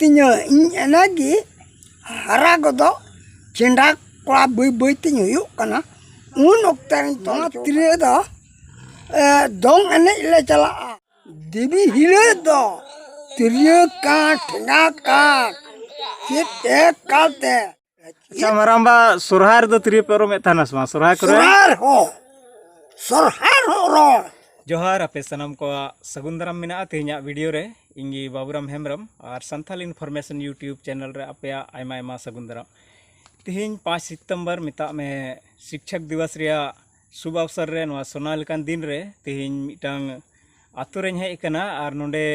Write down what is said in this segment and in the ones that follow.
तिन्या इन एनागी हरा गदो चेंडा कोड़ा बई बई तिन हुयुक कना उन ओक्तान तो तिरे दो दोंग एने इले चला देवी हिले दो तिरिया का ठेंगा का चित एक कालते अच्छा मरांबा सुरहार दो तिरिया पे ओरोंगे थाना समा सुरहार करे सरहार हो रो जोहार अपे सनम को सगुंदरम मिना तेहना वीडियो रे इंगी बाबूराम हेमरम और संथाल इन्फॉर्मेशन यूट्यूब चैनल रे अपे आयमा आयमा सगुंदरम तेहन 5 सितंबर मिता में शिक्षक दिवस रिया शुभ अवसर रे नवा सोनालिकान दिन रे तेहन मिटांग आतु रे हेज कना और नोंडे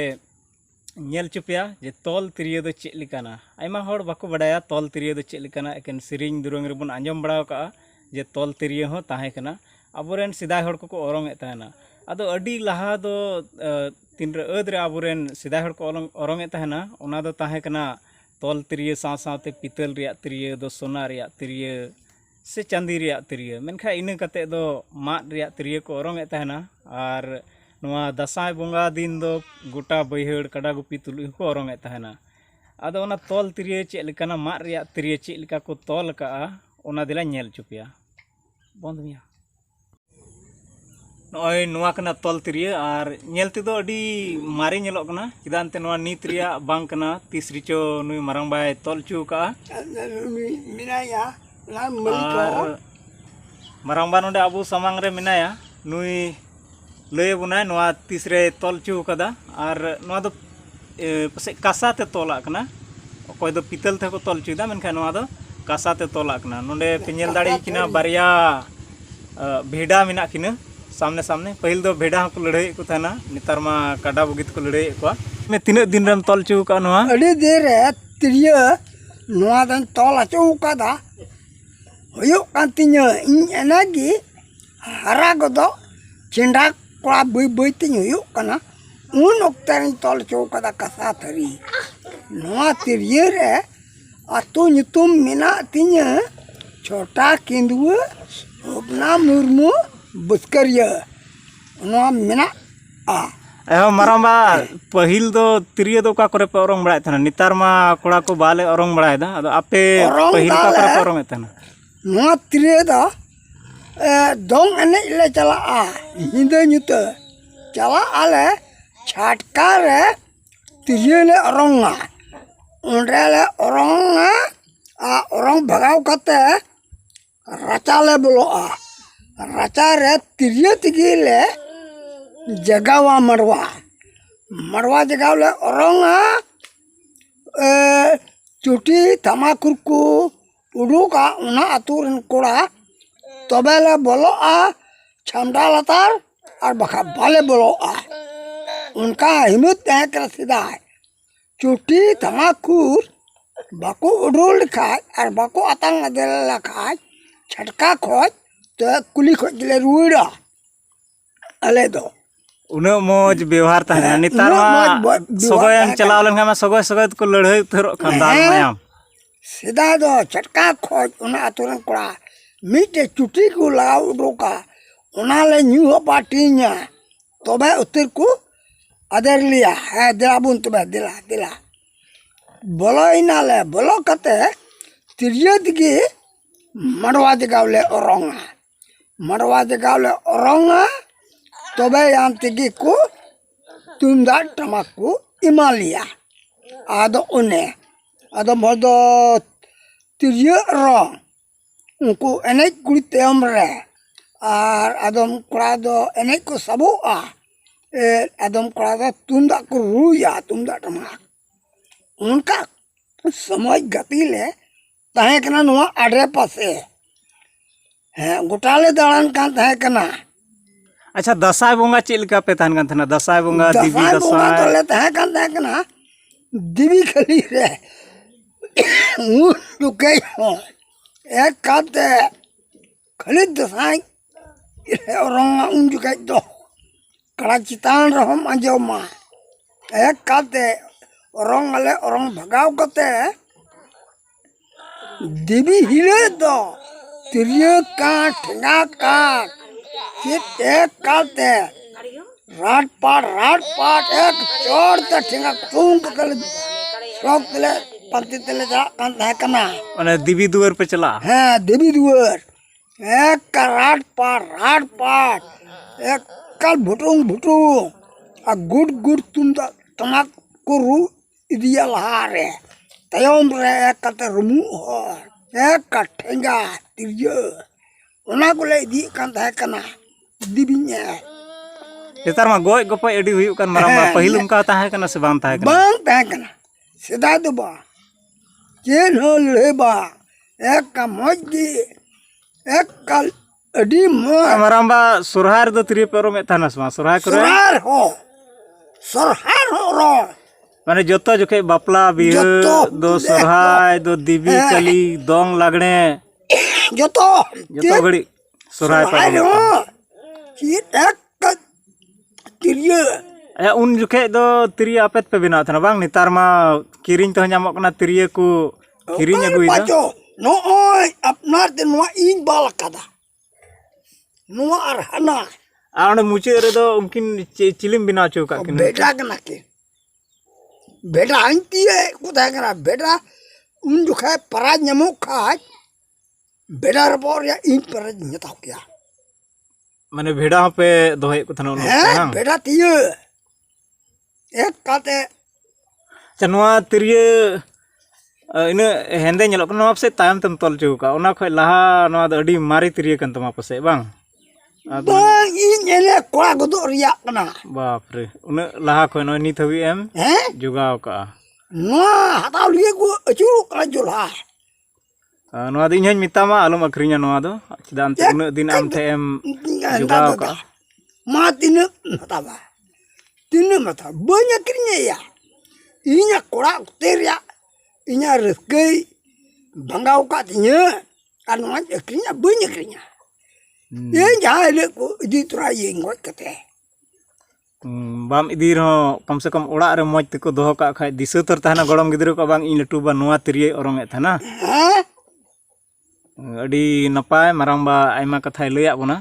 नेल चुपिया जे तोल तिरिया दो चेक लिकाना आयमा होड़ बाको बडाया तोल तिरिया दो चेक लिकाना एकेन सिरिंग दुरंग रे बन आंजम बड़ाव का जे तोल तिरिया हो ताहे कना अबोरेन सिदाय होड़ को ओरोंग एताना अदो अडी लहा दो तीन रे अबोरेन सिदाय होड़ को ओरोंग एताना ओना दो ताहे कना तोल तिरिया साथ साथे पितल रिया तिरिया दो सोना रिया तिरिया से चांदी रिया तिरिया मेनखा इना कते दो माद रिया तिरिया को ओरोंग एताना और नवा दसाई बोंगा दिन दो गोटा बैहड़ कड़ा गुपी तुलुई को ओरोंग एताना अदो ओना तोल तिरिया चेक लिकाना माद रिया तिरिया चेक लिका को तोल का ओना दिला नेल चुपिया बंद मिया नॉय नवा कना तोल तिरिया और नेलते दो अडी मारे नेलोग कना चिदानते नवा नीत रिया बांग कना तीसरी चो नुई मारंग बाय तोल चु का मिनाया ला और मारंग बा नोंडे अबु समांग रे मिनाया नुई लय बुना नवा तीसरे तोल चु कदा और नवा दो पसे कासा ते तोला कना कोई दो पितल ते को तोल चुदा मेनखा नवा दो कासा ते तोला कना नोंडे पेनेल दाड़ी किना बारिया भेड़ा मिना किना सामने सामने पहिल दो भेड़ा को लड़ाई को थाना नितार मा काडा बगित को लड़ाई को मैं तीन दिन रम तोल चु का नवा अड़ी देर है तिरिया नवा दन तोल चु का दा हुयुक कान तिन्या इन एनागी हरा गदो चेंडा कोड़ा बई बई तिन हुयुक कना उन ओक्तान तोल चु का दा कसा थरी नवा तिरिया रे अतु nyutum मिना तिन्या छोटा केंदुआ अपना मुर्मू बुस्करिया नवा मिना एहो मारांबा पहिल दो तिरिया दो का करे पे ओरोंग बड़ाय थाना नितार मा कोड़ा को बाले ओरोंग बड़ाय दा अदो आपे पहिल का करे पे ओरोंग थाना नवा तिरिया दा दोंग एने इले चला हिंदे nyuta चला आले छाटका रे तिरिया ले ओरोंगा उंडे ले ओरोंगा ओरोंग भगाव कते रचा ले बोलोआ रचा रे तिरिया तिगी ले जगावा मड़वा मड़वा जगाव ले ओरोंगा चुटी तमाकुर को उडुका उना आतुरन कोड़ा तबे ले बोलोआ छमडा लतार और बखा बाले बोलोआ उनका हिम्मत तय कर सीधा चुटी तमाकुर बाको उडुल खाय और बाको अतंग देला खाय छटका खोज तो कुली खोज ले रुड़ा अले दो उना मोज व्यवहार ताना नितार मा सगोयन चलाव लन मा सगोय सगोय को लड़ाई थरो खंदान मायाम सीधा दो छटका खोज उना आतुरन कोड़ा मीटे चुटी को लगाव उडुका उना ले न्यू पार्टीnya तबे उतर को अदर लिया है दिलाबुन तबे दिला दिला बोलो इना ले बोलो कते तिरिया दिगी मड़वा जगावले ओरोंगा मड़वा जगावले ओरोंगा तबे यान तिगी को तुमदा टमाकू इमालिया आदो उन्ने आदो मदो तिरिया रोंग उनको एने कुड़ी तेम रे और आदम कोड़ा दो एने को सबुआ आदम कोड़ा दो तुमदा को रुया तुमदा टमाक उनका समय गति ले ताहे कना नुआ आडे पासे है गोटाले दाड़ान कान ताहे कना अच्छा दसाई बोंगा चेक लिका पे थान कान थाना दसाई बोंगा दिवी दसाई तो ले ताहे कना दिवी खली रे उ दुके हो एक काते खली दसाई ओरोंगा उन जुके दो कड़ा चितान रहम अंजोमा एक काते ओरोंग आले ओरोंग भगाव कते देवी हिले दो तिरिया का ठेंगा का चित एक काते राट पाट एक चोर ते ठेंगा तुम कल शौक तेले पंती तेले जा कान तहे कना माने देवी दुआर पे चला हाँ देवी दुआर एक का रात पाट एक कल भुटुंग आ गुड गुड तुम तमाक को रू इदिया लहारे तयम रे एक कते रुमु हर एक का ठेंगा तिरजो ओना को ले इदी कान तहे कना दिबिnya नेतार मा गोय गपय अडी हुयु कान माराम पहिल उनका ताहे कना से बांग ताहे कना bang तहे कना सेदा दो बा चेन हो ले बा एक का मौज गी एक कल अडी मौज माराम बा सुरहार दो तिरिय पेरो में थाना समा सुरहार करे सरहार हो रो माने जोतो जोखे बापला बिह दो सुरहाय दो दिबी कली दोंग लागणे जोतो घड़ी सुरहाय पेरो चीत एक तिरिय उन जुखे दो तिरिय आपेत पे बिना थाना बांग नितार मा किरिंग तो ᱧᱟᱢᱚᱜ ᱠᱟᱱᱟ तिरिय को किरिंग अगुइदा नोय अपनार ते नोआ इन बाल कदा नोआ आर हना आने मुचे रे दो उनकिन चिलिम बिना चो का किन बेटा कना के बेटा आंती है कुदा कना बेटा उन जुखे परा ᱧᱟᱢᱚᱜ खाज बेटा रपोर या इन पर ᱧᱮᱛᱟᱣ किया माने भेड़ा पे दोहे को थाना हां बेटा तिय एक काते चनवा तिरिय इन हेंदे ñelok kana से तायम तम तोल चो का ओना खय लहा नवा द अडी मारी तिरिय कन तमा पसे बांग bang इन एले कोड़ा गदो रिया कना बाप रे उन लहा खय न नि थवी एम हैं जुगाव का नोआ हताव लिए को अचुर कला जोला नवा दिन हन मितामा आलम अखरिnya नवा दो चिदान ते उन दिन आम थे एम जुगाव का मा दिन मता banyak krinya ya inya कोड़ा तेरिया inya rezeki bangau ka tinya kan मा krinya banyak krinya ये जाए ले को इदी तुरा ये ngoj kate बाम इदी रहो कम से कम ओड़ा रे मज तको दोहो का खाय दिसो तर ताना गड़म गिदरो का बांग इन लटू बा नोआ तिरिय ओरंग थाना हां अडी नपाय माराम बा आयमा कथाय लैया बोना